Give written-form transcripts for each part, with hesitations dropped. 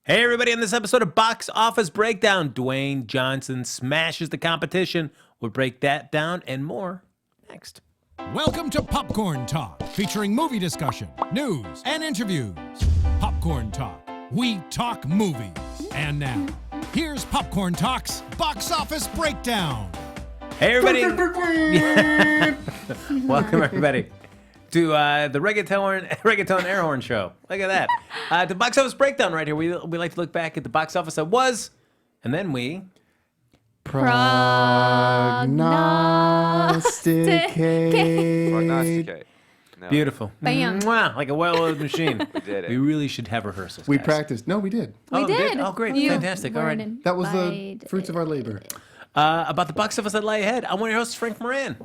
Hey everybody, on this episode of Box Office Breakdown, Dwayne Johnson smashes the competition. We'll break that down and more next. Welcome to Popcorn Talk, featuring movie discussion, news, and interviews. Popcorn Talk, we talk movies. And now, here's Popcorn Talk's Box Office Breakdown. Hey everybody. Welcome everybody to the Reggaeton Air Horn Show. Look at that. The Box Office Breakdown right here. We like to look back at the box office that was, and then we... Prognosticate. No. Beautiful. Bam. Mwah, like a well-oiled machine. We did it. We really should have rehearsals, We guys. practiced. No, we did. We did. Oh, great. You Fantastic. All right. weren't That was the invited. fruits of our labor. About the box office that lie ahead, I'm one of your hosts, Frank Moran.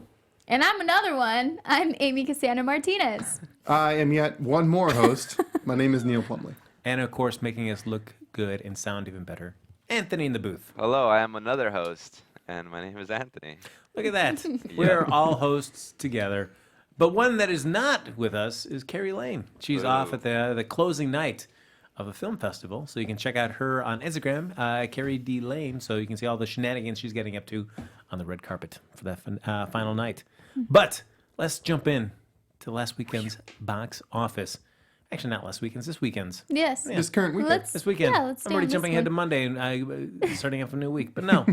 And I'm another one. I'm Amy Cassandra Martinez. I am yet one more host. My name is Neil Plumley. And of course, making us look good and sound even better, Anthony in the booth. Hello, I am another host, and my name is Anthony. Look at that. We're all hosts together. But one that is not with us is Kari Lane. She's Boo. off at the closing night of a film festival. So you can check out her on Instagram, Kari D. Lane, so you can see all the shenanigans she's getting up to on the red carpet for that final night. But let's jump in to last weekend's box office. Actually, not last weekend's, this weekend's. Yes. This current weekend. Let's, This weekend. Yeah, let's I'm already stay on jumping this ahead to one. Monday and starting off a new week. But no,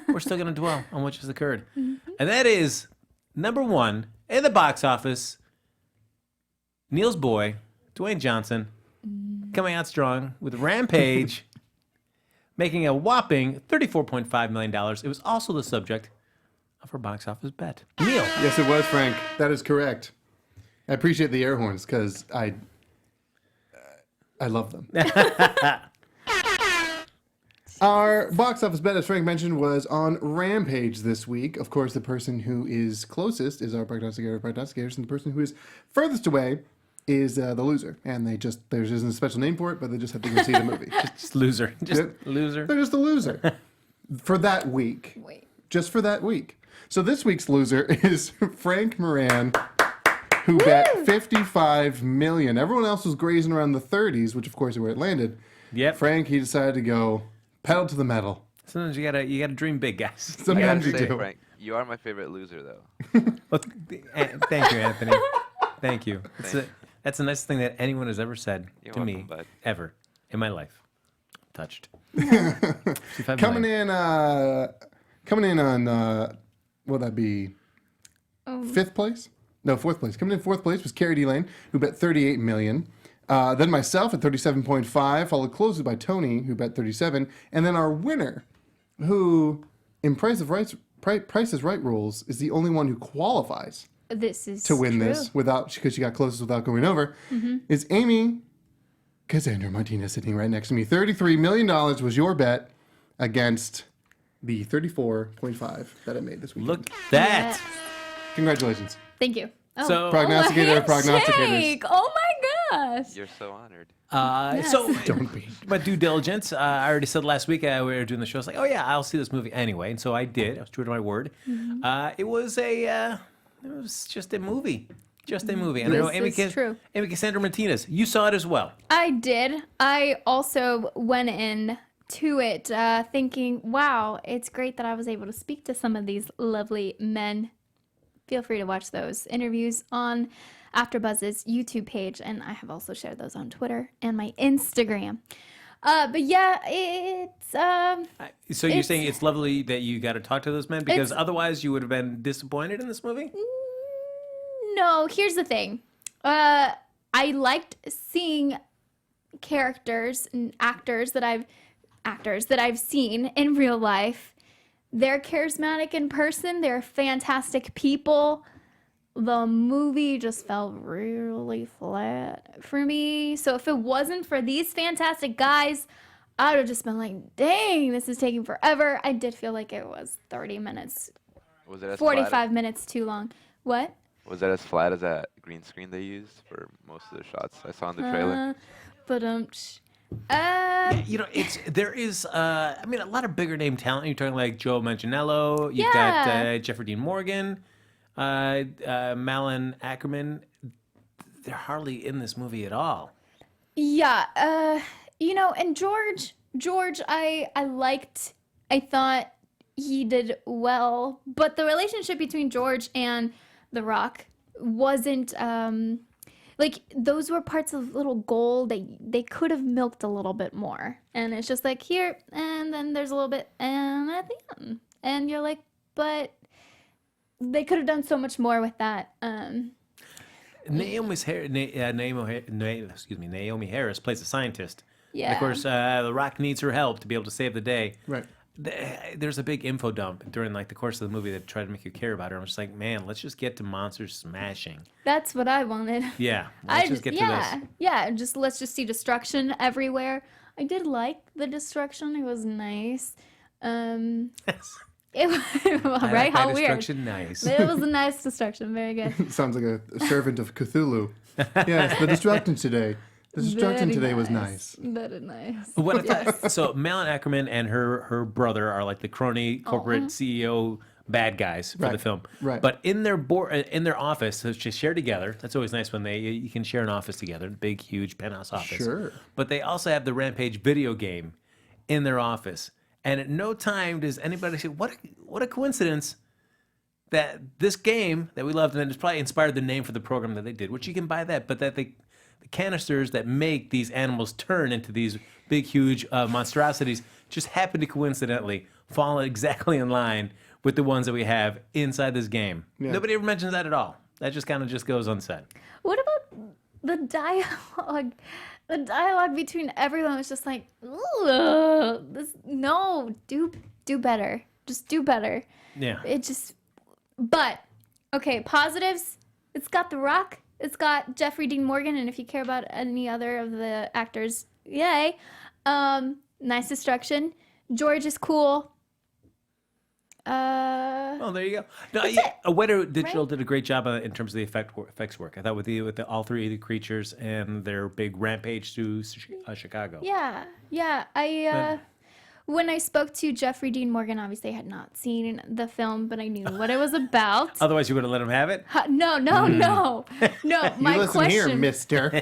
we're still going to dwell on what just occurred. And that is number one in the box office, Neil's boy, Dwayne Johnson, coming out strong with Rampage, making a whopping $34.5 million. It was also the subject of her box office bet. Neil. Yes, it was, Frank. That is correct. I appreciate the air horns because I love them. Our box office bet, as Frank mentioned, was on Rampage this week. Of course, the person who is closest is our prognosticator of prognosticators, and the person who is furthest away is the loser. And there isn't a special name for it, but they just have to go see the movie. Just loser. Just Yep. loser. They're just the loser for that week. Wait. Just for that week. So this week's loser is Frank Moran, who bet $55 million. Everyone else was grazing around the 30s, which of course is where it landed. Yep. Frank, he decided to go pedal to the metal. Sometimes you gotta dream big, guys. I gotta Sometimes you say, do. Frank, you are my favorite loser, though. Well, thank you, Anthony. Thank you. That's the nicest thing that anyone has ever said You're to me, welcome, bud. ever, in my life. Touched. Coming in on what would that be? Fifth place? No, fourth place. Coming in fourth place was Kari D. Lane, who bet $38 million. Then myself at 37.5, followed closely by Tony, who bet 37, and then our winner, who in Price is Right rules is the only one who qualifies This is to win true. this because she got closest without going over, is Amy Cassandra Martinez, sitting right next to me. $33 million was your bet against the 34.5 that I made this week. Look at that. Yes. Congratulations. Thank you. Oh. So, Prognosticator of handshake. prognosticators. Oh my gosh. You're so honored. so Don't be. my due diligence. I already said last week we were doing the show. I was like, oh yeah, I'll see this movie anyway, and so I did. I was true to my word. It was just a movie. Just a movie. And I know This is true. Amy Cassandra Martinez, you saw it as well. I did. I also went in to it thinking, wow, it's great that I was able to speak to some of these lovely men. Feel free to watch those interviews on AfterBuzz's YouTube page, and I have also shared those on Twitter and my Instagram. But yeah, it's So you're It's- saying it's lovely that you got to talk to those men because otherwise you would have been disappointed in this movie? no. Here's the thing. I liked seeing characters and actors that I've seen in real life. They're charismatic in person. They're fantastic people. The movie just felt really flat for me. So if it wasn't for these fantastic guys, I would have just been like, dang, this is taking forever. I did feel like it was 30 minutes, Was it as 45 flat? minutes too long. What? Was that as flat as that green screen they used for most of the shots I saw in the trailer? But You know, there is a lot of bigger name talent. You're talking like Joe Manganiello. You've Yeah. got Jeffrey Dean Morgan, Malin Ackerman. They're hardly in this movie at all. yeah, And George, I liked. I thought he did well, but the relationship between George and The Rock wasn't those were parts of little gold they could have milked a little bit more, and it's just like here, and then there's a little bit, and at the end, and you're like, but they could have done so much more with that. Naomi Harris plays a scientist. Yeah. And of course, The Rock needs her help to be able to save the day. Right. There's a big info dump during the course of the movie that tried to make you care about her. I'm just like, man, let's just get to monsters smashing. That's what I wanted. Yeah, let's just get to this. Yeah, let's just see destruction everywhere. I did like the destruction. It was nice. It was right. How weird. Destruction, nice. It was a nice destruction. Very good. Sounds like a servant of Cthulhu. Yes, the destruction today. The destruction Very today was nice. Very nice. What so Malin Ackerman and her brother are like the crony corporate CEO bad guys for the film. Right. But in their office, which they share together. That's always nice when you can share an office together, big, huge penthouse office. Sure. But they also have the Rampage video game in their office, and at no time does anybody say, "What a coincidence." That this game that we loved, and it's probably inspired the name for the program that they did, which you can buy that, but that the canisters that make these animals turn into these big, huge monstrosities just happen to coincidentally fall exactly in line with the ones that we have inside this game. Yeah. Nobody ever mentions that at all. That just kind of just goes unsaid. What about the dialogue? The dialogue between everyone was just like, ugh, do better. Just do better. Yeah. But, okay, positives. It's got The Rock. It's got Jeffrey Dean Morgan, and if you care about any other of the actors, yay. Nice destruction. George is cool. Oh, there you go. No, Wetter Digital did a great job in terms of the effects work. I thought with the all three of the creatures and their big rampage through Chicago. Yeah. When I spoke to Jeffrey Dean Morgan, obviously I had not seen the film, but I knew what it was about. Otherwise, you would have let him have it? No. No, my You listen question. here, mister.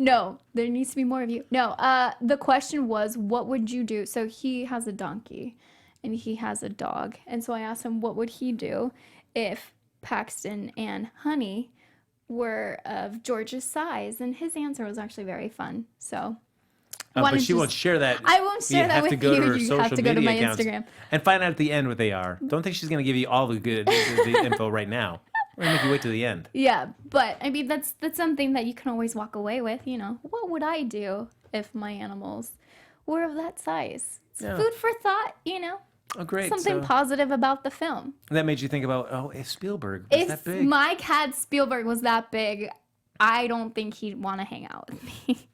No, there needs to be more of you. No, the question was, what would you do? So he has a donkey, and he has a dog. And so I asked him, what would he do if Paxton and Honey were of George's size? And his answer was actually very fun. So... but she won't share that. I won't share that with you. To her You have to go to my Instagram. And find out at the end what they are. Don't think she's going to give you all the the info right now. We're going to make you wait till the end. Yeah, but I mean, that's something that you can always walk away with, What would I do if my animals were of that size? It's food for thought, Oh, great. Something positive about the film. That made you think about, if Spielberg was that big. If my cat Spielberg was that big, I don't think he'd want to hang out with me.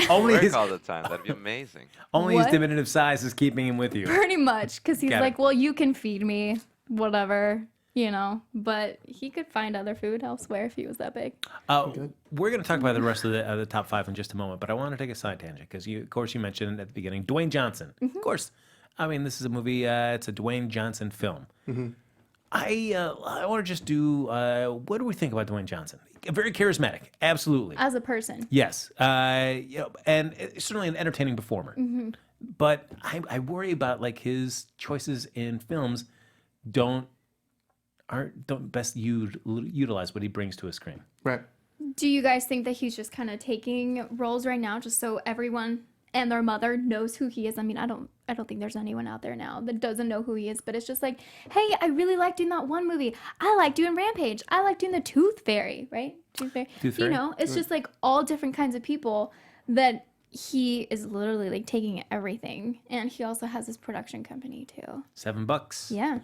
Only work all the time. That'd be amazing. Only his diminutive size is keeping him with you. Pretty much, because he's like, well, you can feed me, whatever, But he could find other food elsewhere if he was that big. We're going to talk about the rest of the top five in just a moment, but I want to take a side tangent because, of course, you mentioned at the beginning Dwayne Johnson. Mm-hmm. Of course, this is a movie. It's a Dwayne Johnson film. Mm-hmm. I want to just do. What do we think about Dwayne Johnson? Very charismatic, absolutely. As a person, yes, and certainly an entertaining performer. Mm-hmm. But I worry about his choices in films don't best utilize what he brings to a screen. Right. Do you guys think that he's just kind of taking roles right now, just so everyone and their mother knows who he is? I mean, I don't think there's anyone out there now that doesn't know who he is, but it's just like, hey, I really like doing that one movie. I like doing Rampage. I like doing the Tooth Fairy, right? Tooth Fairy. It's just like all different kinds of people that he is literally taking everything. And he also has his production company too. $7. Yeah.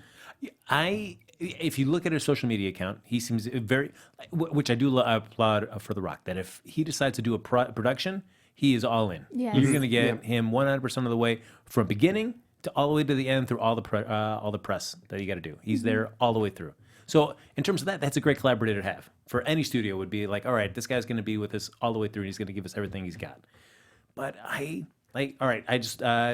If you look at his social media account, he seems very, which I do applaud for The Rock, that if he decides to do a production, he is all in. Yes. You're going to get him 100% of the way from beginning to all the way to the end through all the press that you got to do. He's there all the way through. So in terms of that, that's a great collaborator to have. For any studio would be like, all right, this guy's going to be with us all the way through, and he's going to give us everything he's got. But all right,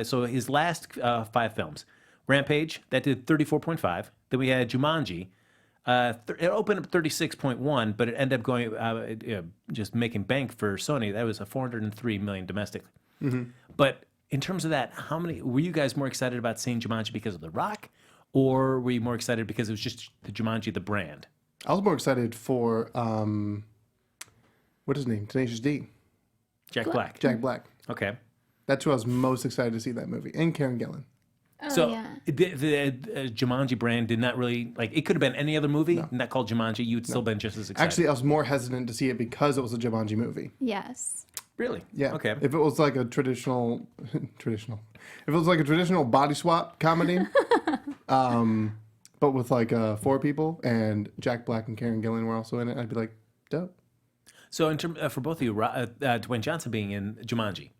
so his last 5 films, Rampage, that did 34.5. Then we had Jumanji. It opened up 36.1, but it ended up going just making bank for Sony. That was a $403 million domestic. But in terms of that, how many were you guys more excited about seeing Jumanji because of The Rock, or were you more excited because it was just the Jumanji, the brand? I was more excited for what is his name? Tenacious D. Jack Black. Jack Black. Okay. That's who I was most excited to see that movie. And Karen Gillan. Oh, So yeah. the Jumanji brand did not really like. It could have been any other movie, not called Jumanji. You'd still been just as excited. Actually, I was more hesitant to see it because it was a Jumanji movie. Yes. really? Yeah. Okay. If it was like a traditional, if it was like a traditional body swap comedy, but with like 4 people and Jack Black and Karen Gillan were also in it, I'd be like, dope. So in term, for both of you, Dwayne Johnson being in Jumanji,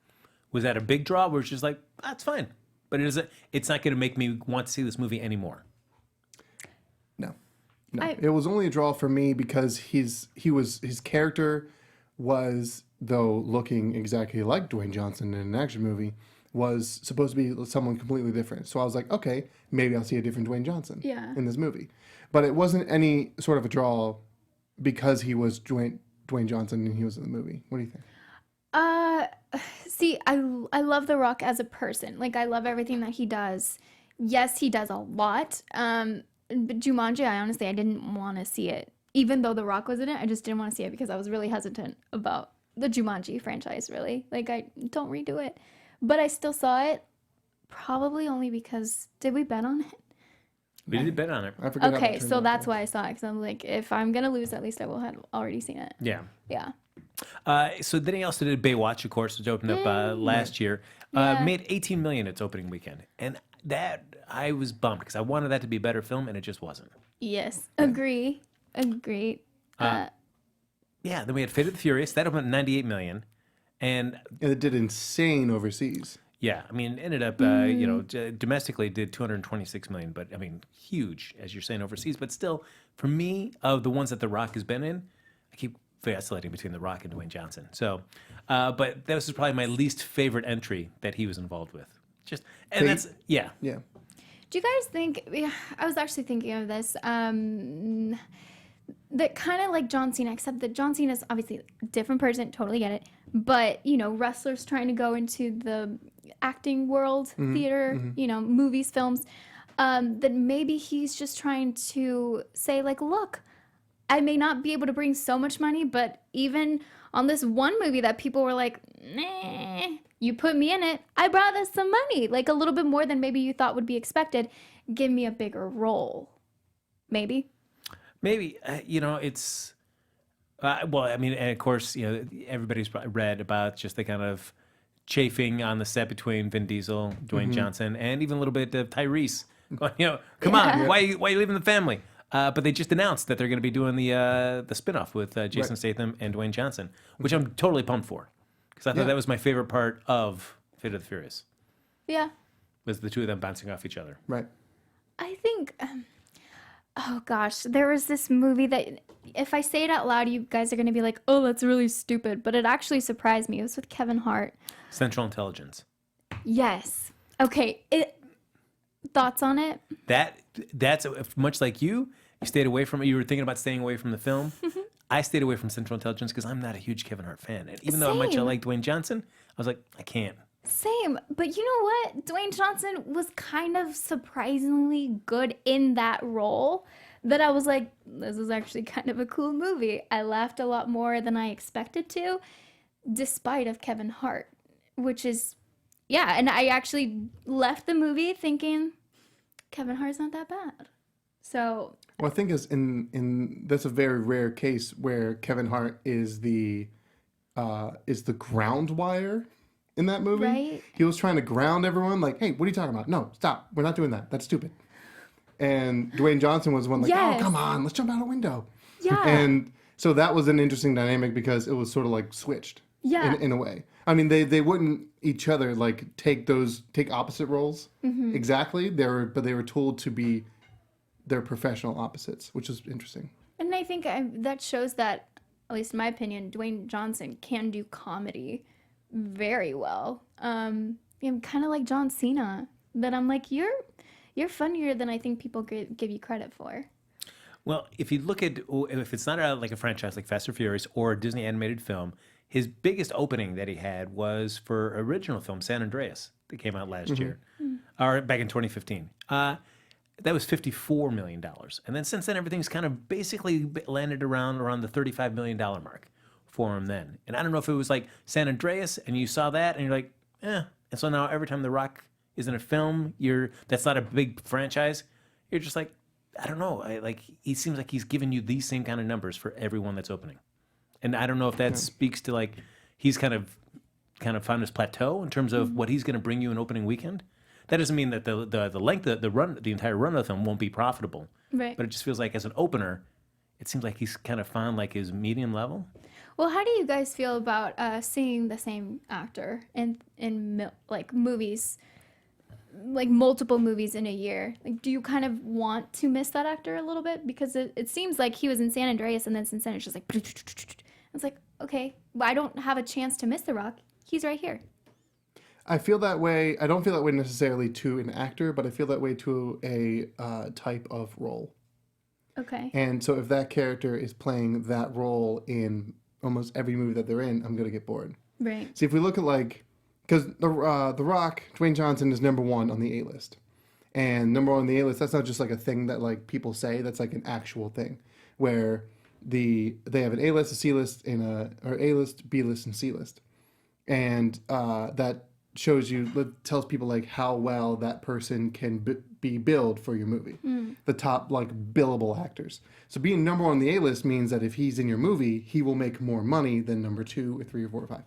was that a big draw? Where it's just like, that's fine, but it's not going to make me want to see this movie anymore. No. It was only a draw for me because his character was, though looking exactly like Dwayne Johnson in an action movie, was supposed to be someone completely different. So I was like, okay, maybe I'll see a different Dwayne Johnson in this movie. But it wasn't any sort of a draw because he was Dwayne Johnson and he was in the movie. What do you think? See, I love The Rock as a person. Like, I love everything that he does. Yes, he does a lot. But Jumanji, I didn't want to see it. Even though The Rock was in it, I just didn't want to see it because I was really hesitant about the Jumanji franchise, really. Like, I don't redo it. But I still saw it, probably only because, did we bet on it? We did bet on it. I forget. Okay, so that's why I saw it. Because I'm like, if I'm going to lose, at least I will have already seen it. Yeah. Yeah. So then he also did Baywatch, of course, which opened up last year. Made $18 million its opening weekend, and that I was bummed because I wanted that to be a better film, and it just wasn't. Yes, agree. Yeah. Then we had Fate of the Furious that opened at $98 million, and it did insane overseas. yeah, I mean, ended up domestically did $226 million, but I mean, huge as you're saying overseas, but still, for me, of the ones that The Rock has been in, I keep vacillating between The Rock and Dwayne Johnson. So, but that was probably my least favorite entry that he was involved with. That's. Do you guys think? I was actually thinking of this. That kind of like John Cena, except that John Cena is obviously a different person. Totally get it. But wrestlers trying to go into the acting world, theater, movies, films. That maybe he's just trying to say, like, look, I may not be able to bring so much money, but even on this one movie that people were like, nah, you put me in it, I brought us some money, like a little bit more than maybe you thought would be expected. Give me a bigger role. Maybe, it's, well, I mean, and of course, everybody's read about just the kind of chafing on the set between Vin Diesel, Dwayne Johnson, and even a little bit of Tyrese going, come on, why are you leaving the family? But they just announced that they're going to be doing the spinoff with Jason Statham and Dwayne Johnson, which I'm totally pumped for. Because I thought that was my favorite part of Fate of the Furious. Yeah. Was the two of them bouncing off each other. Right. I think, oh gosh, there was this movie that if I say it out loud, you guys are going to be like, oh, that's really stupid. But it actually surprised me. It was with Kevin Hart. Central Intelligence. Yes. Okay. Thoughts on it? That's much like you stayed away from it. You were thinking about staying away from the film. I stayed away from Central Intelligence because I'm not a huge Kevin Hart fan. And even though how much I like Dwayne Johnson, I was like, I can't. Same. But you know what? Dwayne Johnson was kind of surprisingly good in that role that I was like, this is actually kind of a cool movie. I laughed a lot more than I expected to, despite of Kevin Hart, which is, yeah. And I actually left the movie thinking Kevin Hart's not that bad. So. Well, I think is in that's a very rare case where Kevin Hart is the ground wire in that movie. Right. He was trying to ground everyone, like, hey, what are you talking about? No, stop. We're not doing that. That's stupid. And Dwayne Johnson was one like, oh, come on, let's jump out a window. Yeah. And so that was an interesting dynamic because it was sort of like switched. Yeah. In a way. I mean, they wouldn't each other like take opposite roles exactly. They were told to be their professional opposites, which is interesting. And I think that shows that, at least in my opinion, Dwayne Johnson can do comedy very well. I'm kind of like John Cena, that I'm like, you're funnier than I think people give you credit for. Well, if you look at, if it's not like a franchise like Fast and Furious or a Disney animated film, his biggest opening that he had was for original film San Andreas that came out last year, or back in 2015. That was $54 million. And then since then, everything's kind of basically landed around the $35 million mark for him then. And I don't know if it was like San Andreas and you saw that and you're like, eh. And so now every time The Rock is in a film, that's not a big franchise, you're just like, I don't know. He seems like he's giving you these same kind of numbers for everyone that's opening. And I don't know if that speaks to like he's kind of found his plateau in terms of what he's going to bring you in opening weekend. That doesn't mean that the length of the entire run of the film won't be profitable. Right. But it just feels like as an opener, it seems like he's kind of found like his medium level. Well, how do you guys feel about seeing the same actor in like movies, like multiple movies in a year? Like, do you kind of want to miss that actor a little bit? Because it seems like he was in San Andreas and then since then it's just like, it's like, okay, well, I don't have a chance to miss The Rock. He's right here. I feel that way. I don't feel that way necessarily to an actor, but I feel that way to a type of role. Okay. And so if that character is playing that role in almost every movie that they're in, I'm going to get bored. Right. See, if we look at like, because The Rock, Dwayne Johnson is number one on the A-list. And number one on the A-list, that's not just like a thing that like people say, that's like an actual thing. Where they have an A-list, a C-list, or A-list, B-list, and C-list. And that shows you, tells people like how well that person can be billed for your movie. The top like billable actors. So being number one on the A-list means that if he's in your movie, he will make more money than number 2 or 3 or 4 or 5.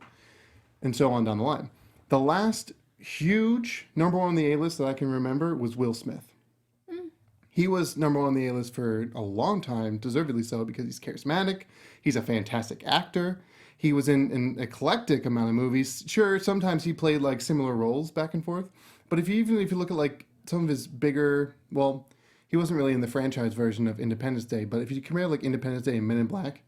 And so on down the line. The last huge number one on the A-list that I can remember was Will Smith. He was number one on the A-list for a long time, deservedly so, because he's charismatic. He's a fantastic actor. He was in an eclectic amount of movies. Sure, sometimes he played like similar roles back and forth. But if you look at like some of his bigger, well, he wasn't really in the franchise version of Independence Day, but if you compare like Independence Day and Men in Black,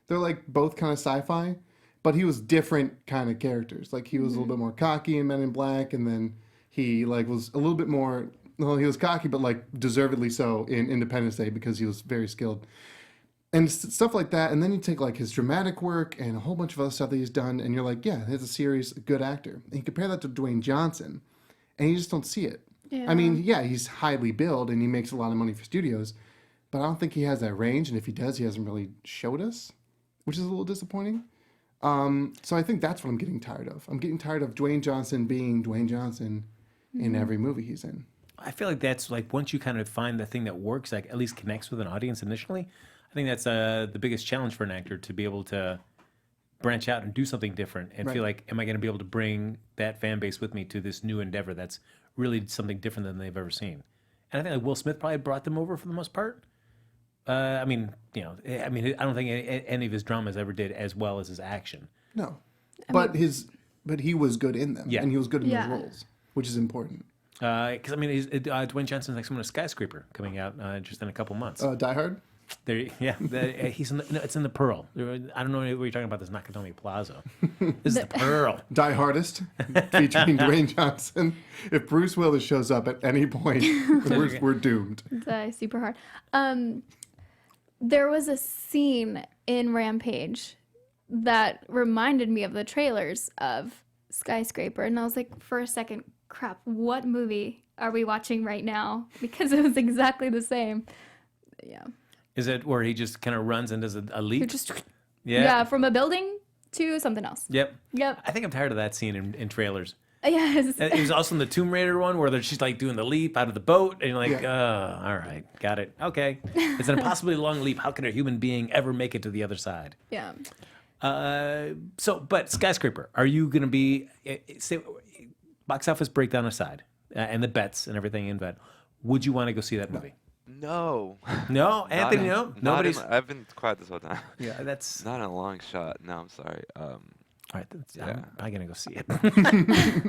they're like both kind of sci-fi, but he was different kind of characters. Like he was a little bit more cocky in Men in Black, and then he like was a little bit more, well, he was cocky, but like deservedly so in Independence Day because he was very skilled. And stuff like that. And then you take like his dramatic work and a whole bunch of other stuff that he's done, and you're like, yeah, he's a serious good actor. And you compare that to Dwayne Johnson, and you just don't see it. Yeah. I mean, yeah, he's highly billed and he makes a lot of money for studios, but I don't think he has that range. And if he does, he hasn't really showed us, which is a little disappointing. So I think that's what I'm getting tired of. I'm getting tired of Dwayne Johnson being Dwayne Johnson in every movie he's in. I feel like that's like once you kind of find the thing that works, like at least connects with an audience initially. I think that's the biggest challenge for an actor, to be able to branch out and do something different and feel like, am I going to be able to bring that fan base with me to this new endeavor that's really something different than they've ever seen? And I think like Will Smith probably brought them over for the most part. I don't think any of his dramas ever did as well as his action. No, but he was good in them, Yeah. and he was good in those roles, which is important. Because Dwayne Johnson's next one is Skyscraper coming out just in a couple months. Die Hard. He's in it's in the Pearl. I don't know what you're talking about. This Nakatomi Plaza. This is the Pearl. Die Hardest, featuring Dwayne Johnson. If Bruce Willis shows up at any point, we're doomed. It's super hard. There was a scene in Rampage that reminded me of the trailers of Skyscraper, and I was like, for a second, crap, what movie are we watching right now? Because it was exactly the same. Yeah. Is it where he just kind of runs and does a leap? Yeah, from a building to something else. Yep. Yep. I think I'm tired of that scene in trailers. Yes. It was also in the Tomb Raider one where she's like doing the leap out of the boat, and you're like, all right, got it. Okay. It's an impossibly long leap. How can a human being ever make it to the other side? Yeah. But Skyscraper, are you going to be, say, box office breakdown aside, and the bets and everything in bet, would you want to go see that movie? No. No, Anthony, no. Nobody's. I've been quiet this whole time. Yeah, that's Not in a long shot. No, I'm sorry. all right. I'm probably gonna go see it.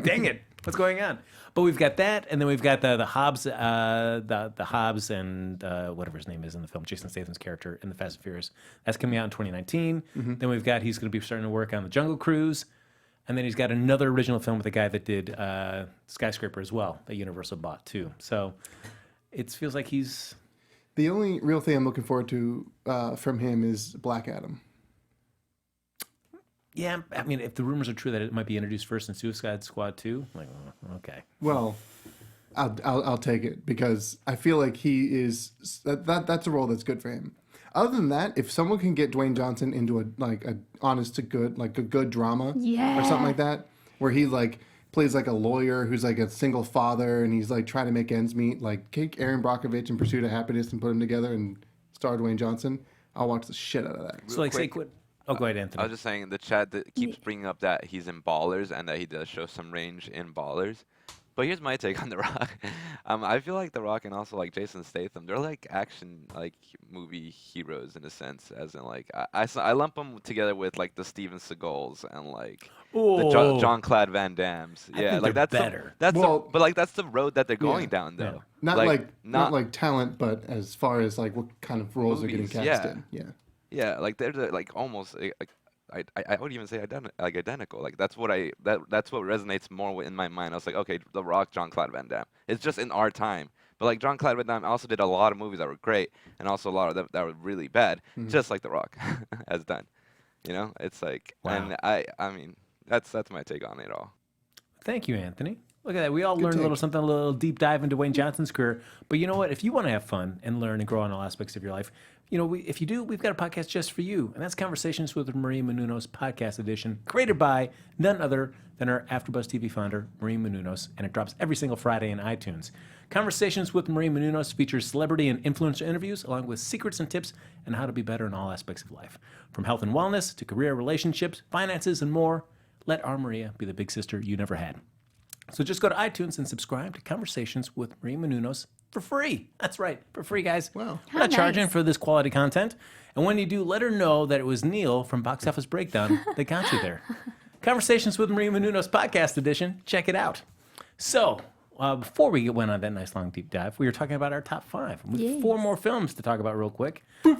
Dang it! What's going on? But we've got that, and then we've got the Hobbs, the Hobbs and whatever his name is in the film, Jason Statham's character in the Fast and Furious. That's coming out in 2019. Then we've got he's going to be starting to work on the Jungle Cruise, and then he's got another original film with the guy that did Skyscraper as well, that Universal bought too. So. It feels like he's... The only real thing I'm looking forward to from him is Black Adam. Yeah, I mean, if the rumors are true that it might be introduced first in Suicide Squad 2, like, okay. Well, I'll take it because I feel like he is that's a role that's good for him. Other than that, if someone can get Dwayne Johnson into a honest to good, like a good drama or something like that, where he like plays like a lawyer who's like a single father and he's like trying to make ends meet, like take Aaron Brockovich and Pursuit of Happiness and put them together and star Dwayne Johnson, I'll watch the shit out of that. So, like, say, quit. Oh, go ahead, Anthony. I was just saying the chat that keeps bringing up that he's in Ballers and that he does show some range in Ballers. But here's my take on The Rock. I feel like The Rock and also like Jason Statham, they're like action like movie heroes in a sense, as in like I lump them together with like the Steven Seagals and like the Jean-Claude Van Dammes. Yeah, like that's better. but like that's the road that they're going down though. Yeah. Not like talent, but as far as like what kind of roles movies, they're getting cast in. Yeah. Yeah, like they're like almost like I would even say identical. Like that's what resonates more in my mind. I was like, okay, The Rock, Jean-Claude Van Damme. It's just in our time. But like Jean-Claude Van Damme also did a lot of movies that were great, and also a lot of them that were really bad, just like The Rock has done. You know, it's like, and I mean, that's my take on it all. Thank you, Anthony. Look at that. We all learned a little deep dive into Dwayne Johnson's career. But you know what? If you want to have fun and learn and grow on all aspects of your life, you know, if you do, we've got a podcast just for you. And that's Conversations with Maria Menounos podcast edition, created by none other than our AfterBuzz TV founder, Maria Menounos. And it drops every single Friday in iTunes. Conversations with Maria Menounos features celebrity and influencer interviews, along with secrets and tips on how to be better in all aspects of life. From health and wellness to career, relationships, finances, and more. Let our Maria be the big sister you never had. So just go to iTunes and subscribe to Conversations with Maria Menounos for free. That's right, for free, guys. Wow. We're not charging for this quality content. And when you do, let her know that it was Neil from Box Office Breakdown that got you there. Conversations with Maria Menounos podcast edition. Check it out. So before we went on that nice long deep dive, we were talking about our top 5. We have 4 more films to talk about real quick. 4.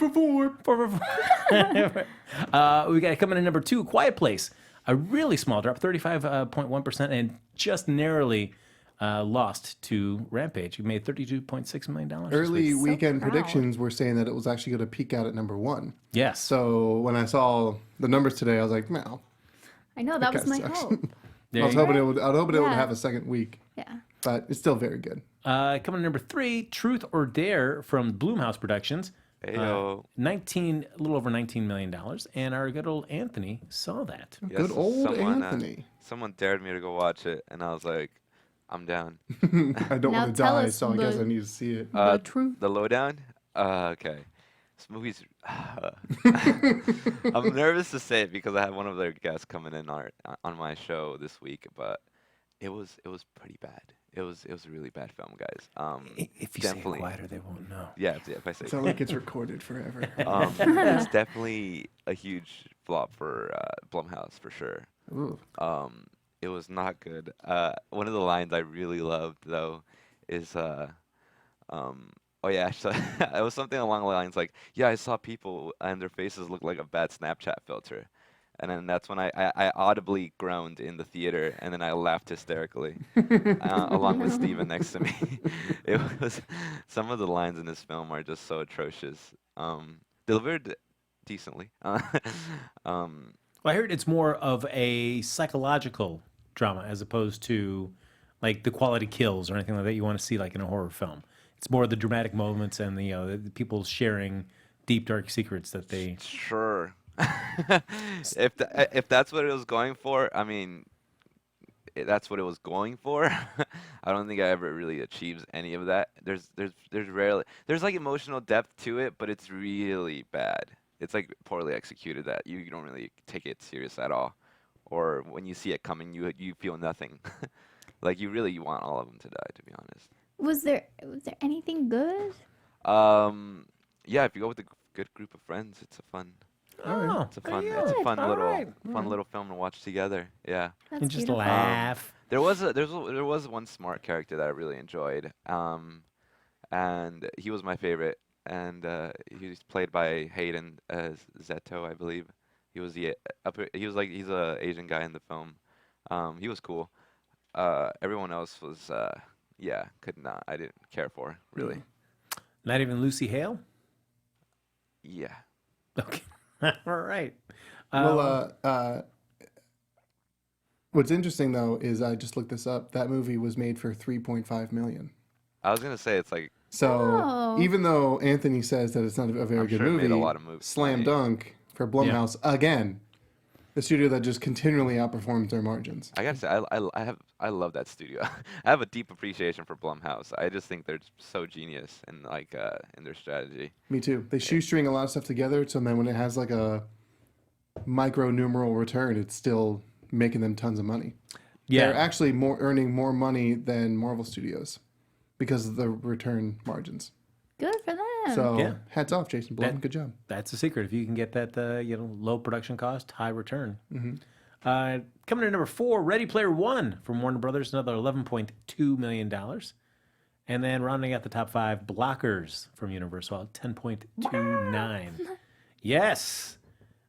We got coming in number 2, Quiet Place. A really small drop, 35.1%, and just narrowly lost to Rampage. It made $32.6 million. Early weekend predictions were saying that it was actually going to peak out at number 1. Yes. So when I saw the numbers today, I was like, no. I know, that was my hope. I was hoping it would have a second week. Yeah. But it's still very good. Coming in number 3, Truth or Dare from Blumhouse Productions. Heyo. A little over $19 million, and our good old Anthony saw that. Yes, Good old Anthony. Someone dared me to go watch it, and I was like, I'm down. I don't Now want to tell die, us so I guess the- I need to see it. The truth. The Lowdown? Okay. This movie's... I'm nervous to say it because I have one of their guests coming in on my show this week, but it was pretty bad. It was a really bad film, guys. If you say it quieter, they won't know. Yeah, if I say It's not like it's recorded forever. it's definitely a huge flop for Blumhouse for sure. Ooh. It was not good. One of the lines I really loved though is it was something along the lines like, yeah, I saw people and their faces looked like a bad Snapchat filter. And then that's when I audibly groaned in the theater, and then I laughed hysterically, along with Steven next to me. It was some of the lines in this film are just so atrocious. Delivered decently. Well, I heard it's more of a psychological drama as opposed to like the quality kills or anything like that you want to see like in a horror film. It's more the dramatic moments and the people sharing deep dark secrets that they. Sure. If that's what it was going for, I mean, that's what it was going for. I don't think I ever really achieves any of that. There's rarely like emotional depth to it, but it's really bad. It's like poorly executed that you don't really take it serious at all, or when you see it coming, you feel nothing. Like you want all of them to die, to be honest. Was there anything good? Yeah, if you go with a good group of friends, it's a fun. Oh, It's a fun little film to watch together. Yeah. That's and just beautiful. laugh. There was one smart character that I really enjoyed, and he was my favorite. And he's played by Hayden Zeto, I believe. He's a Asian guy in the film. He was cool. Everyone else was I didn't care for really. Not even Lucy Hale? Yeah. Okay. All right. Well, What's interesting though is I just looked this up. That movie was made for $3.5 million. I was gonna say it's like So even though Anthony says that it's not a very I'm good sure it movie, made a lot of slam money. dunk for Blumhouse again. The studio that just continually outperforms their margins. I gotta say, I love that studio. I have a deep appreciation for Blumhouse. I just think they're so genius in in their strategy. Me too. They shoestring a lot of stuff together, so then when it has like a micro numeral return, it's still making them tons of money. Yeah. They're actually earning more money than Marvel Studios because of the return margins. Good for them. So hats off, Jason Blum. Good job. That's the secret. If you can get that, low production cost, high return. Coming in number 4, Ready Player One from Warner Brothers, another $11.2 million. And then rounding out the top 5, Blockers from Universal, $10.29. Yes.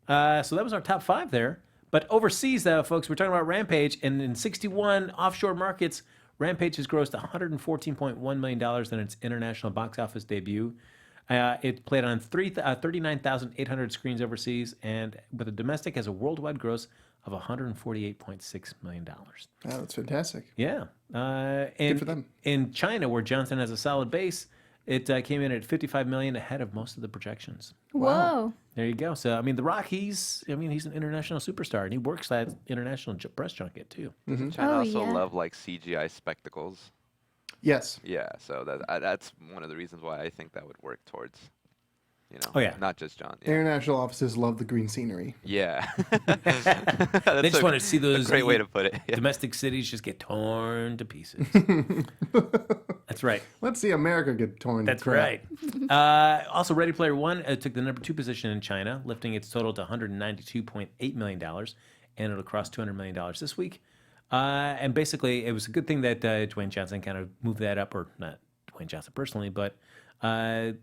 So that was our top 5 there. But overseas, folks, we're talking about Rampage, and in 61 offshore markets, Rampage has grossed $114.1 million in its international box office debut. It played on 39,800 screens overseas, and with a domestic has a worldwide gross of $148.6 million. Wow, that's fantastic. Yeah. And Good for them. In China, where Johnson has a solid base, it came in at $55 million, ahead of most of the projections. Whoa. There you go. So, I mean, The Rock, he's an international superstar, and he works that international press junket, too. China also yeah. love like CGI spectacles. Yes. Yeah, so that's one of the reasons why I think that would work towards, Oh, yeah. not just John. Yeah. International offices love the green scenery. Yeah. They just want to see those a great way to put it. Yeah. domestic cities just get torn to pieces. That's right. Let's see America get torn to That's crap. right. Also, Ready Player One took the number 2 position in China, lifting its total to $192.8 million, and it'll cross $200 million this week. And basically, it was a good thing that Dwayne Johnson kind of moved that up, or not Dwayne Johnson personally, but that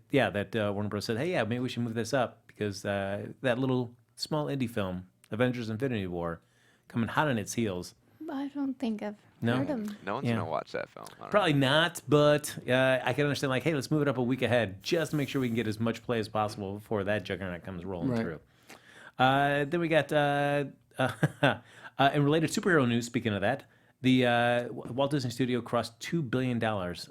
Warner Bros. Said, hey, yeah, maybe we should move this up, because that little small indie film, Avengers Infinity War, coming hot on its heels. I don't think I've No? heard them. No one's Yeah. gonna watch that film. I don't Probably not, but I can understand, like, hey, let's move it up a week ahead, just to make sure we can get as much play as possible before that juggernaut comes rolling Right. through. Then we got, in related superhero news, speaking of that, the Walt Disney Studio crossed $2 billion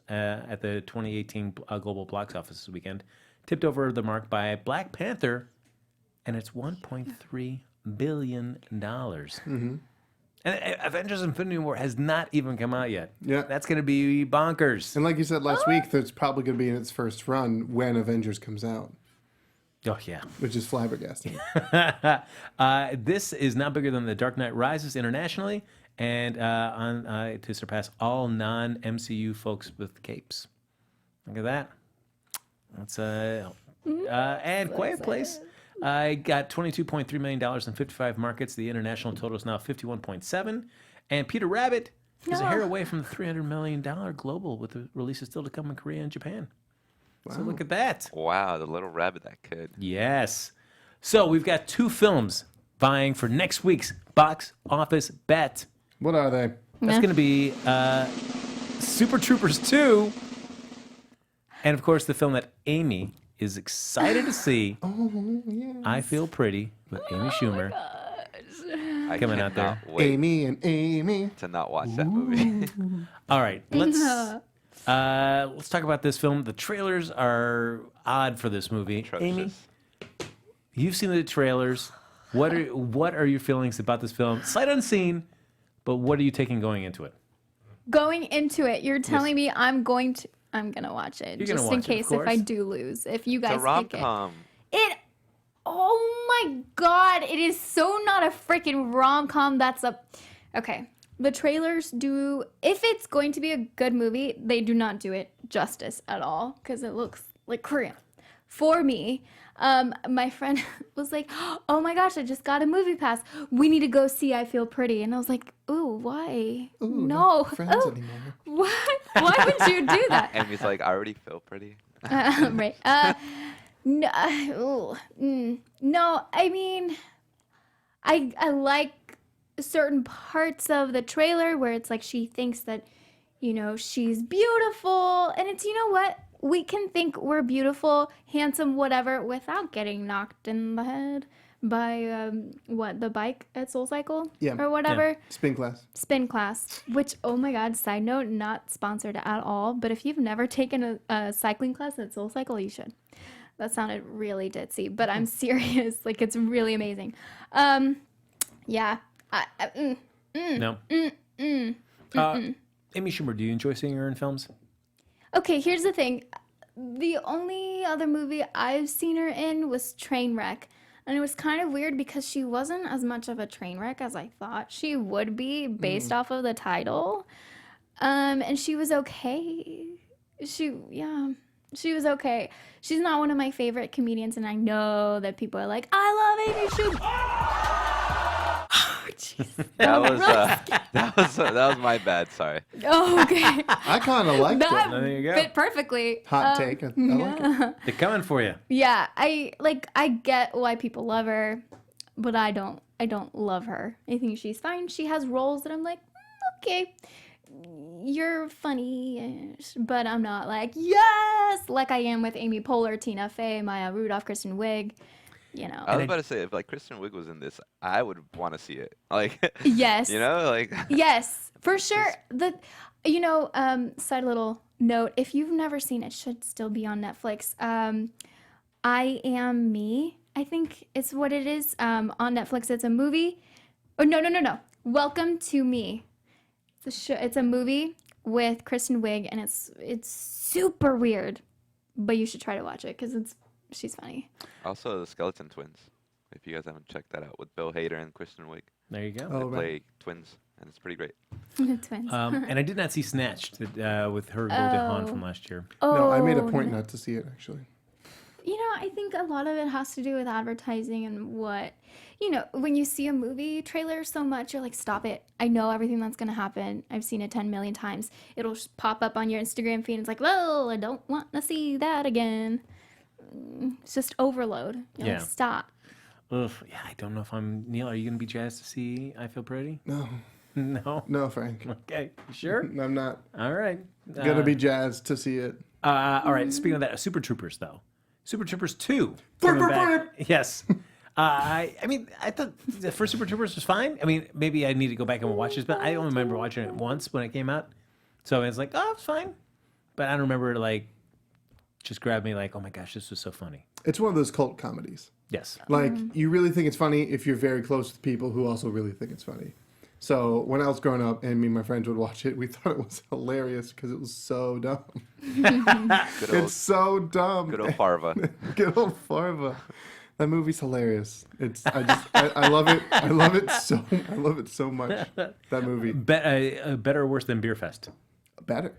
at the 2018 global box office this weekend, tipped over the mark by Black Panther, and it's $1.3 billion. Mm-hmm. And Avengers Infinity War has not even come out yet. Yeah. That's going to be bonkers. And like you said last week, that's probably going to be in its first run when Avengers comes out, Oh, yeah. which is flabbergasting. This is now bigger than The Dark Knight Rises internationally, and to surpass all non-MCU folks with capes. Look at that. That's and Quiet Place. I got $22.3 million in 55 markets. The international total is now 51.7. And Peter Rabbit is a hair away from the $300 million global, with the releases still to come in Korea and Japan. So look at that. Wow, the little rabbit that could. Yes. So we've got 2 films vying for next week's box office bet. What are they? That's going to be Super Troopers 2. And, of course, the film that Amy is excited to see, I Feel Pretty, with Amy Schumer. I Coming out there. cannot wait Amy and Amy. to not watch that movie. All right, let's talk about this film. The trailers are odd for this movie. Amy, Atrocious. you've seen the trailers. What are your feelings about this film? Sight unseen, but what are you taking going into it? Going into it, you're telling me I'm gonna watch it, You're gonna just in watch it, of case if I course. do lose. If you It's guys a pick it. rom-com. Oh my god, it is so not a freaking rom-com. Okay. The trailers do, if it's going to be a good movie, they do not do it justice at all, because it looks like Korean. For me, my friend was like, oh my gosh, I just got a movie pass. We need to go see I Feel Pretty. And I was like, ooh, why? Ooh, no. not friends Oh, anymore. what? Why would you do that? Amy's like, I already feel pretty. Right. No, no, I mean, I like certain parts of the trailer where it's like she thinks that, she's beautiful. And it's, you know what? We can think we're beautiful, handsome, whatever, without getting knocked in the head by the bike at SoulCycle or Yeah. whatever. Spin class. Spin class, which, oh my God, side note, not sponsored at all, but if you've never taken a cycling class at SoulCycle, you should. That sounded really ditzy, but I'm serious. Like, it's really amazing. Yeah. No. Amy Schumer, do you enjoy seeing her in films? Okay, here's the thing. The only other movie I've seen her in was Trainwreck. And it was kind of weird because she wasn't as much of a train wreck as I thought she would be based off of the title. And she was okay. She was okay. She's not one of my favorite comedians, and I know that people are like, I love Amy Schumer. Oh, jeez. That was my bad. Sorry. Oh, okay. I kind of liked That it. There you go. fit perfectly. Hot take. I like it. They're coming for you. Yeah, I get why people love her, but I don't love her. I think she's fine. She has roles that I'm like, okay, you're funny, but I'm not like, yes, like I am with Amy Poehler, Tina Fey, Maya Rudolph, Kristen Wiig, you know. I was about to say, if like Kristen Wiig was in this, I would want to see it. Like, Yes. you know, like. Yes, for sure. Side little note, if you've never seen it, should still be on Netflix. I Am Me, I think it's what it is. On Netflix, it's a movie. Oh, no. Welcome to Me. It's a movie with Kristen Wiig, and it's super weird, but you should try to watch it because she's funny. Also, the Skeleton Twins. If you guys haven't checked that out, with Bill Hader and Kristen Wiig. There you go. They Oh, play twins, and it's pretty great. Twins. And I did not see Snatched with her Goldie Hawn from last year. No, I made a Oh, point no. not to see it, actually. You know, I think a lot of it has to do with advertising and what, when you see a movie trailer so much, you're like, stop it. I know everything that's going to happen. I've seen it 10 million times. It'll just pop up on your Instagram feed. And it's like, well, I don't want to see that again. It's just overload. You're Yeah. like, stop. Ugh, yeah, I don't know if I'm... Neil, are you going to be jazzed to see I Feel Pretty? No. No? No, Frank. Okay, you sure? I'm not All right. going to be jazzed to see it. All right, speaking of that, Super Troopers, though. Super Troopers 2. coming back. Yes. I mean, I thought the first Super Troopers was fine. I mean, maybe I need to go back and watch this, but I only remember watching it once when it came out. So it's like, oh, it's fine. But I don't remember, like, just grabbed me like, oh my gosh, this was so funny. It's one of those cult comedies. Yes. Like, you really think it's funny if you're very close with people who also really think it's funny. So when I was growing up and me and my friends would watch it, we thought it was hilarious because it was so dumb. Good old, It's so dumb. good old Farva. Good old Farva. That movie's hilarious. I love it. I love it so much. That movie. Better or worse than Beer Fest? Better.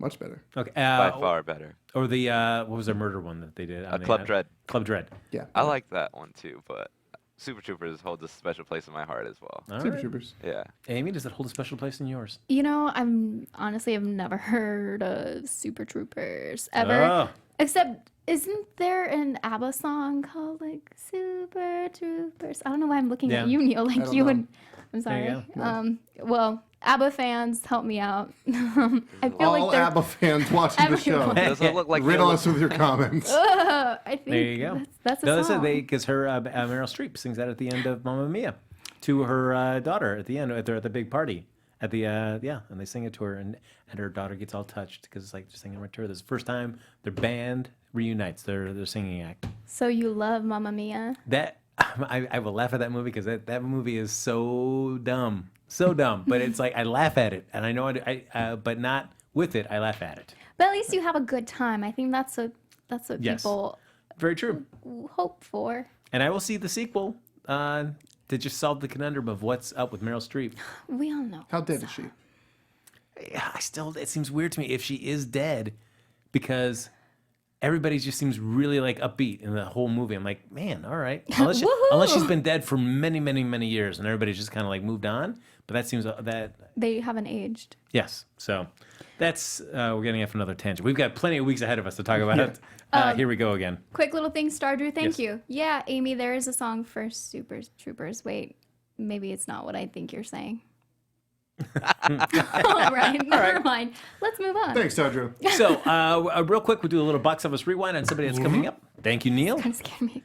Much better. Okay. By far better. Or the, what was the murder one that they did? Club Dread. Club Dread. Yeah. I like that one too, but Super Troopers holds a special place in my heart as well. All Super right. Troopers. Yeah. Amy, does it hold a special place in yours? I've never heard of Super Troopers ever. Oh. Except, isn't there an ABBA song called like Super Troopers? I don't know why I'm looking at Yeah. you, Neil. Like don't you know. would. I'm sorry. There you Well, ABBA fans, help me out. I feel All like they're. ABBA fans watching the show. Everyone. Does it look like Riddle us with your comments. I think There you go. That's a No, song. because her Meryl Streep sings that at the end of Mamma Mia to her daughter at the end. They're at the big party at the and they sing it to her, and her daughter gets all touched because it's like they're singing right to her. This is the first time their band reunites their singing act. So you love Mamma Mia? That I will laugh at that movie because that movie is so dumb, but it's like I laugh at it, and I know but not with it. I laugh at it. But at least you have a good time. I think that's what Yes. people Very true. hope for. And I will see the sequel to just solve the conundrum of what's up with Meryl Streep. We all know. How dead is she? Yeah, it seems weird to me if she is dead, because everybody just seems really like upbeat in the whole movie. I'm like, man, all right. Unless she's been dead for many, many, many years, and everybody's just kind of like moved on. But that seems that They haven't aged. yes. So that's we're getting off another tangent. We've got plenty of weeks ahead of us to talk about it. Here we go again. Quick little thing, Star Drew, thank Yes. you. Yeah, Amy, there is a song for Super Troopers. Wait, maybe it's not what I think you're saying. All right, never mind. Let's move on. Thanks, Tadro. So real quick, we'll do a little box office rewind on somebody that's coming up. Thank you, Neil. Kind of scared me.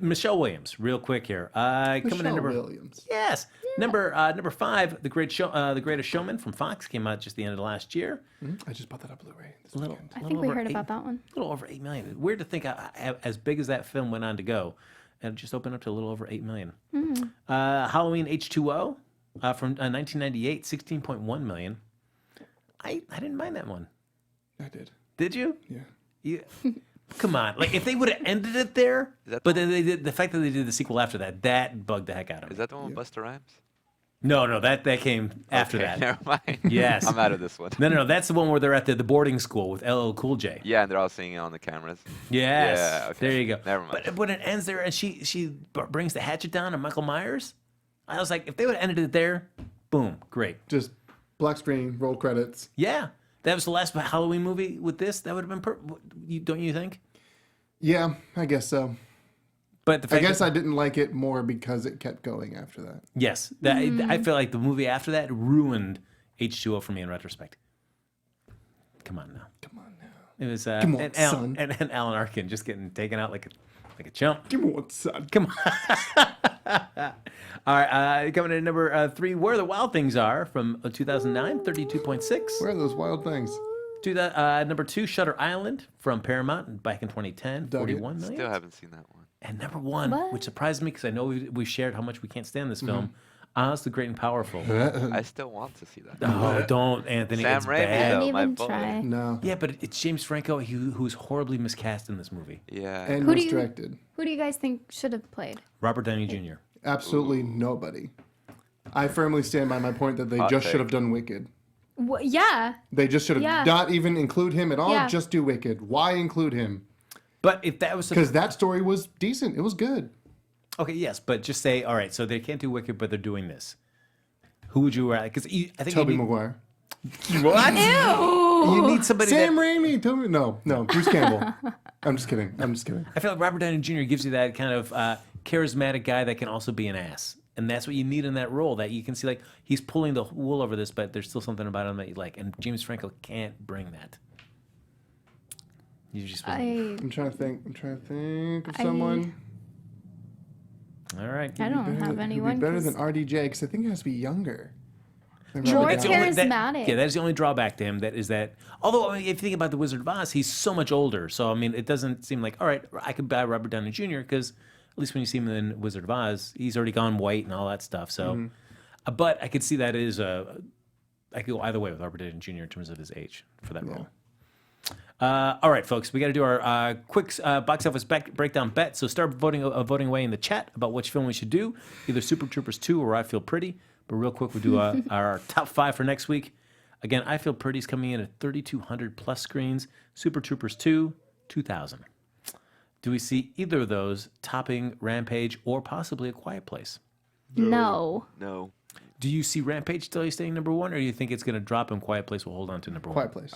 Michelle Williams, real quick here. Coming in Michelle number Williams. Yes, number 5, The Greatest Showman from Fox came out just the end of last year. I just bought that on Blu-ray this Little, weekend. I think we heard about that one. A little over 8 million. Weird to think as big as that film went on to go, and it just opened up to a little over 8 million. Halloween H2O from 1998, 16.1 million. I didn't mind that one. I did. Did you? Yeah. Come on, like if they would have ended it there, that but then they did the fact that they did the sequel after that bugged the heck out of me. Is that the one with Busta Rhymes? No, that came after Okay, that. Never mind. Yes. I'm out of this one. No, that's the one where they're at the boarding school with LL Cool J. Yeah, and they're all singing on the cameras. Yes. Yeah, okay. There you go. Never mind. But when it ends there and she brings the hatchet down on Michael Myers, I was like, if they would have ended it there, boom, great. Just black screen, roll credits. Yeah. That was the last Halloween movie with this. That would have been don't you think? Yeah, I guess so. But the I fact guess that, I didn't like it more because it kept going after that. yes, I feel like the movie after that ruined H2O for me in retrospect. Come on now. It was Come on, son. and Alan Arkin just getting taken out like a chump. Come on, son. Come on. All right, coming in at number 3, Where the Wild Things Are from 2009, 32.6. Where are those wild things? Number 2, Shutter Island from Paramount back in 2010, Dug it. 41 million. Still haven't seen that one. And number 1, What? which surprised me because I know we shared how much we can't stand this film, Oz the Great and Powerful. I still want to see that. Oh, don't, Anthony. Sam It's Raimi, bad. though. Didn't my even boy. try. No. Yeah, but it's James Franco who's horribly miscast in this movie. Yeah. And Who do you- misdirected. Who do you guys think should have played? Robert Downey Jr. Absolutely nobody. I firmly stand by my point that they Hot just take. should have done Wicked. Yeah. They just should have Yeah. not even include him at all. Yeah. Just do Wicked. Why include him? But if that was Because that story was decent. It was good. okay, yes, but just say, all right, so they can't do Wicked, but they're doing this. Who would you rather? Because I think Tobey you need, Maguire. what? Ew. You need somebody Sam that Raimi. Tobey. No. Bruce Campbell. I'm just kidding. I feel like Robert Downey Jr. gives you that kind of charismatic guy that can also be an ass. And that's what you need in that role, that you can see, like, he's pulling the wool over this, but there's still something about him that you like. And James Franco can't bring that. You just I'm trying to think of someone. all right. I don't have Who'd be anyone. better 'cause than RDJ because I think he has to be younger. than More Robert That's the Downey. only- charismatic. yeah, that's the only drawback to him. Although I mean, if you think about the Wizard of Oz, he's so much older. So I mean, it doesn't seem like all right. I could buy Robert Downey Jr. because at least when you see him in Wizard of Oz, he's already gone white and all that stuff. So, but I could see that I could go either way with Robert Downey Jr. in terms of his age for that role. All right, folks, we got to do our quick box office breakdown bet. So start voting away in the chat about which film we should do, either Super Troopers 2 or I Feel Pretty. But real quick, we'll do our top 5 for next week. Again, I Feel Pretty is coming in at 3,200 plus screens. Super Troopers 2, 2,000. Do we see either of those topping Rampage or possibly A Quiet Place? No. No. Do you see Rampage still staying number 1, or do you think it's going to drop and Quiet Place will hold on to number 1? Quiet Place.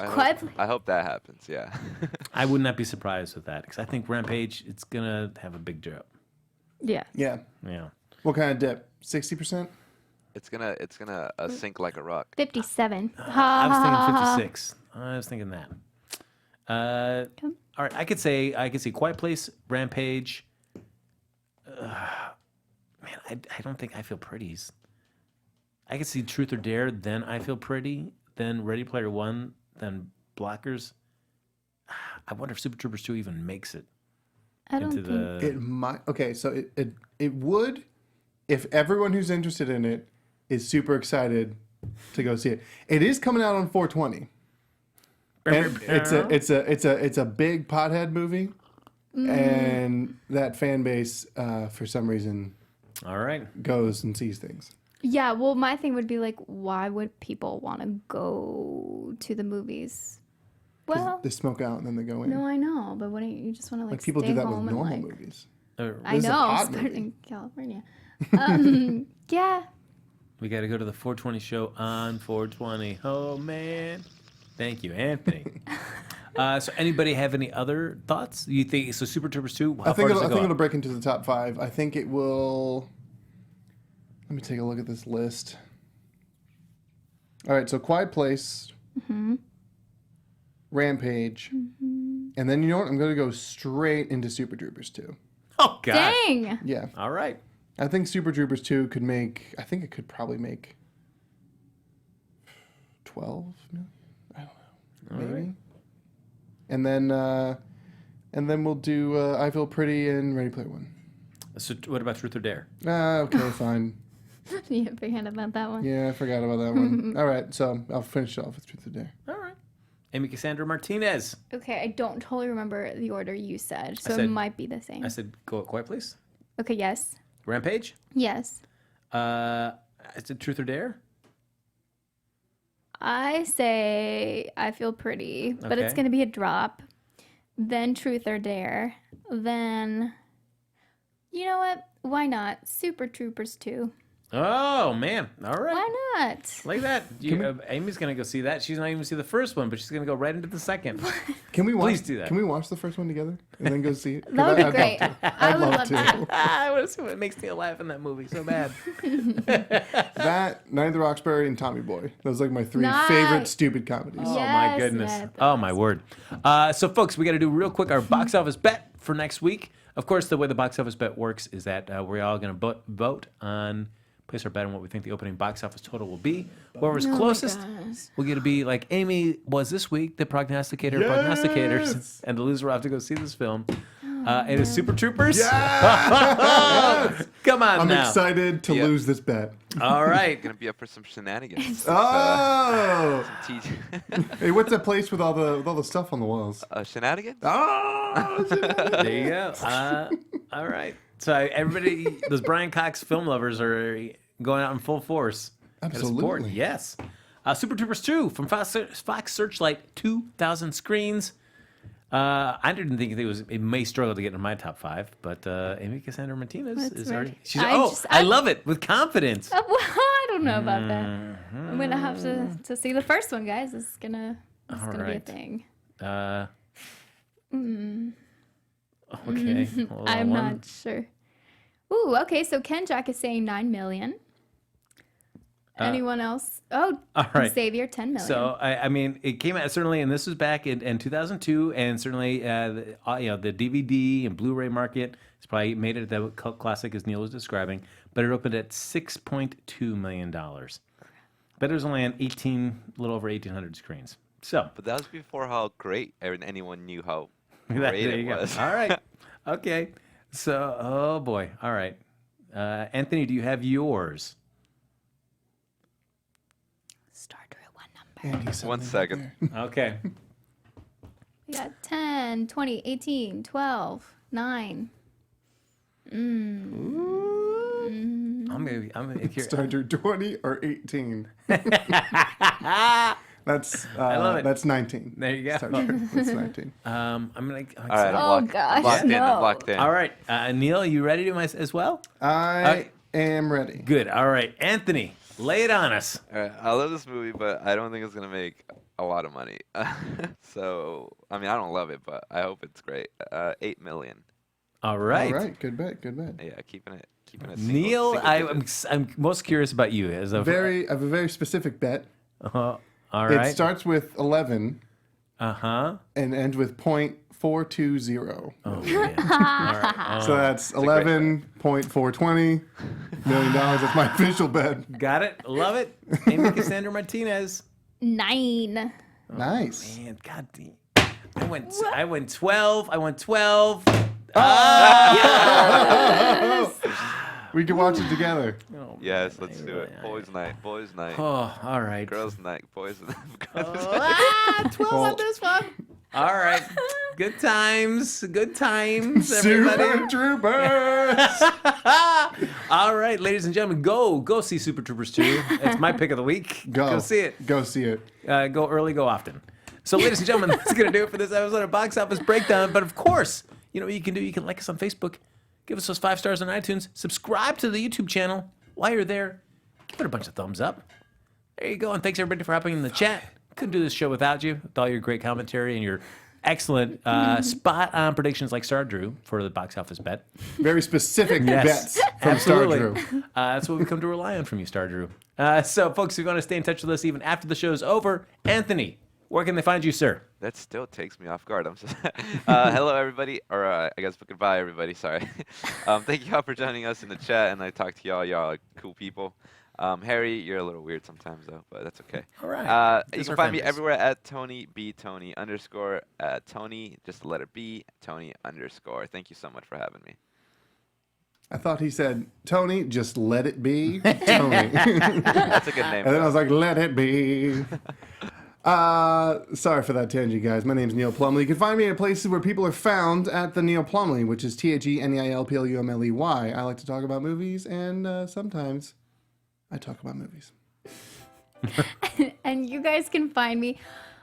I hope that happens. Yeah. I would not be surprised with that because I think Rampage, it's going to have a big drop. Yeah. Yeah. Yeah. What kind of dip? 60%? it's gonna sink like a rock. 57. I was thinking 56. I was thinking that. All right, I could say Quiet Place, Rampage. Man, I don't think I Feel Pretty's. I could see Truth or Dare, then I Feel Pretty, then Ready Player One, then Blockers. I wonder if Super Troopers 2 even makes it I don't into think. the. It might. Okay, so it would if everyone who's interested in it is super excited to go see it. It is coming out on 420. And it's a big pothead movie, and that fan base for some reason All right. goes and sees things. Yeah, well, my thing would be like, why would people want to go to the movies? Well, They smoke out and then they go in. no, I know, but wouldn't you just want to like Like people stay do that with home and normal like? movies. I This is a know, pot especially movie. in California. Yeah, We got to go to the 420 show on 420. Oh, man. Thank you, Anthony. So anybody have any other thoughts? You think so? Super Troopers 2? How I think far does it go? it'll break into the top 5. I think it will. Let me take a look at this list. All right, so Quiet Place, Rampage, And then you know what? I'm going to go straight into Super Troopers 2. Oh, God. Dang. Yeah. All right. I think Super Troopers 2 could make, I think it could probably make 12 million? I don't know. Maybe. Right. And then we'll do I Feel Pretty and Ready Player One. So what about Truth or Dare? Okay, fine. You forget about that one. Yeah, I forgot about that one. All right, so I'll finish it off with Truth or Dare. All right. Amy Cassandra Martinez. Okay, I don't totally remember the order you said, so said- it might be the same. I said, go quiet, please. Okay, yes. Rampage. Yes. I said Truth or Dare. I say I Feel Pretty, but it's Okay. going to be a drop. Then Truth or Dare. Then, you know what? Why not? Super Troopers 2. Oh, man. All right. Why not? Like that. Amy's going to go see that. She's not even see the first one, but she's going to go right into the second. Can we watch? Please do that. Can we watch the first one together and then go see it? 'Cause That would be I'd great. love to. I I'd would love love to. I want to see what makes me laugh in that movie so bad. That, Night at the Roxbury, and Tommy Boy. Those are like my three Nice. favorite stupid comedies. Oh, my Yes, goodness. Ned. Oh, my word. So, folks, we got to do real quick our box office bet for next week. Of course, the way the box office bet works is that we're all going to vote on, place our bet on what we think the opening box office total will be. Whoever's closest will get to be like Amy was this week, the prognosticator of prognosticators. Yes! And the loser will have to go see this film. It is Super Troopers. Yes! Come on I'm now. excited to Yeah. lose this bet. All right. Gonna be up for some shenanigans. Oh! T- Hey, what's that place with all the stuff on the walls? shenanigans? Oh! There you go. All right. So everybody, those Brian Cox film lovers are going out in full force. Gotta support. Absolutely. Yes. Super Troopers 2 from Fox Searchlight, 2,000 screens. I didn't think it may struggle to get in my top 5, but Amy Cassandra Martinez That's is right. already. She's, I I love it with confidence. Well, I don't know about that. I'm going to have to see the first one, guys. It's going to be a right. thing. Okay. Hold on I'm one- not sure. Ooh, okay. So Ken Jack is saying 9 million. Anyone else? Oh, all right. Xavier, 10 million. So I mean, it came out certainly, and this was back in 2002, and certainly the DVD and Blu-ray market has probably made it the cult classic as Neil was describing. But it opened at $6.2 million. But it was only on a little over 1,800 screens. So But that was before how great anyone knew how there great you it go. was. All right, okay. So oh boy, all right. Anthony, do you have yours? Start with one number. Andy said One that second. there. Okay. We got 10, 20, 18, 12, 9. I'm here. Start your 20 or 18. That's I love it. That's 19. There you go. Start your- That's 19. I'm gonna. All right, Oh, I'm gosh, locked in. no. I'm locked in. All right, Neil, you ready to as well? I am ready. Good. All right, Anthony, lay it on us. All right, I love this movie, but I don't think it's gonna make a lot of money. So, I mean, I don't love it, but I hope it's great. 8 million. All right. All right. Good bet. Good bet. Yeah, keeping it. Neil, single digits. I'm most curious about you as a I have a very specific bet. all It right. starts with 11 And and ends with .420. Oh man. All right. So that's $11.420 million. That's my official bet. Got it. Love it. Amy Cassandra Martinez. 9. Nice. Man, God damn. I went 12. I went 12. We can watch it together. Oh, Yes, man, let's I do really- it. Boys' night. Boys' night. Oh, all right. Girls' night. Boys' night. 12 on this one. All right. Good times. Good times, everybody. Super Troopers. All right, ladies and gentlemen, go see Super Troopers 2. It's my pick of the week. Go see it. Go see it. Go early, go often. So, ladies and gentlemen, that's going to do it for this episode of Box Office Breakdown. But of course, you know what you can do? You can like us on Facebook, give us those 5 stars on iTunes, subscribe to the YouTube channel. While you're there, give it a bunch of thumbs up. There you go. And thanks, everybody, for hopping in the chat. Couldn't do this show without you, with all your great commentary and your excellent spot-on predictions like Star Drew for the box office bet. Very specific Yes, bets from Star absolutely. Drew. That's what we've come to rely on from you, Star Drew. So, folks, if you want to stay in touch with us even after the show's over, Anthony, where can they find you, sir? That still takes me off guard. I'm so hello, everybody. Or I guess goodbye, everybody. Sorry. Thank you all for joining us in the chat, and I talk to y'all. Y'all are cool people. Harry, you're a little weird sometimes, though, but that's okay. All right. You can find me everywhere at Tony B Tony _ Tony, just the letter B, Tony _. Thank you so much for having me. I thought he said, Tony, just let it be. Tony. That's a good name. And then I was like, let it be. Sorry for that tangent, guys. My name's Neil Plumley. You can find me at places where people are found at the Neil Plumley, which is TheNeilPlumley. I like to talk about movies, and sometimes I talk about movies. And you guys can find me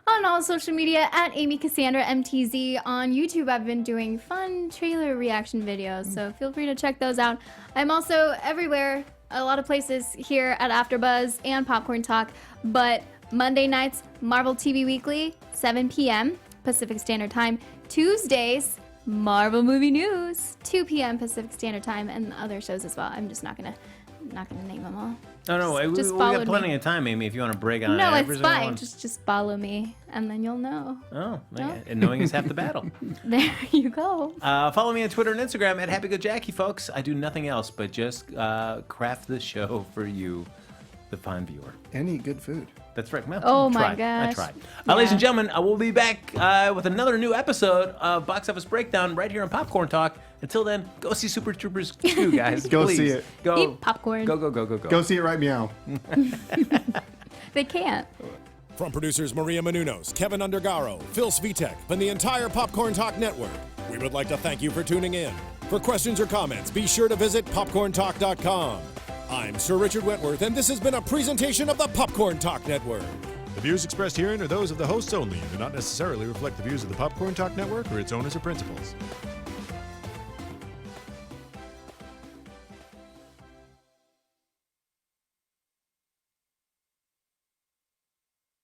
on all social media at Amy Cassandra MTZ. On YouTube, I've been doing fun trailer reaction videos, so feel free to check those out. I'm also everywhere, a lot of places here at AfterBuzz and Popcorn Talk, but Monday nights, Marvel TV Weekly, 7 p.m. Pacific Standard Time. Tuesdays, Marvel Movie News, 2 p.m. Pacific Standard Time, and other shows as well. I'm just not gonna name them all. Oh, no, we got plenty of time, Amy, if you want to break on No, every it's single fine. one. Just follow me, and then you'll know. Oh, No? and knowing is half the battle. There you go. Follow me on Twitter and Instagram at HappyGoJackie, folks. I do nothing else but just craft the show for you, the fine viewer. And eat good food. That's right. Well, Oh I my tried. gosh. I tried. Yeah. Ladies and gentlemen, we'll be back with another new episode of Box Office Breakdown right here on Popcorn Talk. Until then, go see Super Troopers 2, guys. Go Please. see it. Go. Eat popcorn. Go. Go see it right meow. They can't. From producers Maria Menounos, Kevin Undergaro, Phil Svitek, and the entire Popcorn Talk Network, we would like to thank you for tuning in. For questions or comments, be sure to visit popcorntalk.com. I'm Sir Richard Wentworth, and this has been a presentation of the Popcorn Talk Network. The views expressed herein are those of the hosts only and do not necessarily reflect the views of the Popcorn Talk Network or its owners or principals.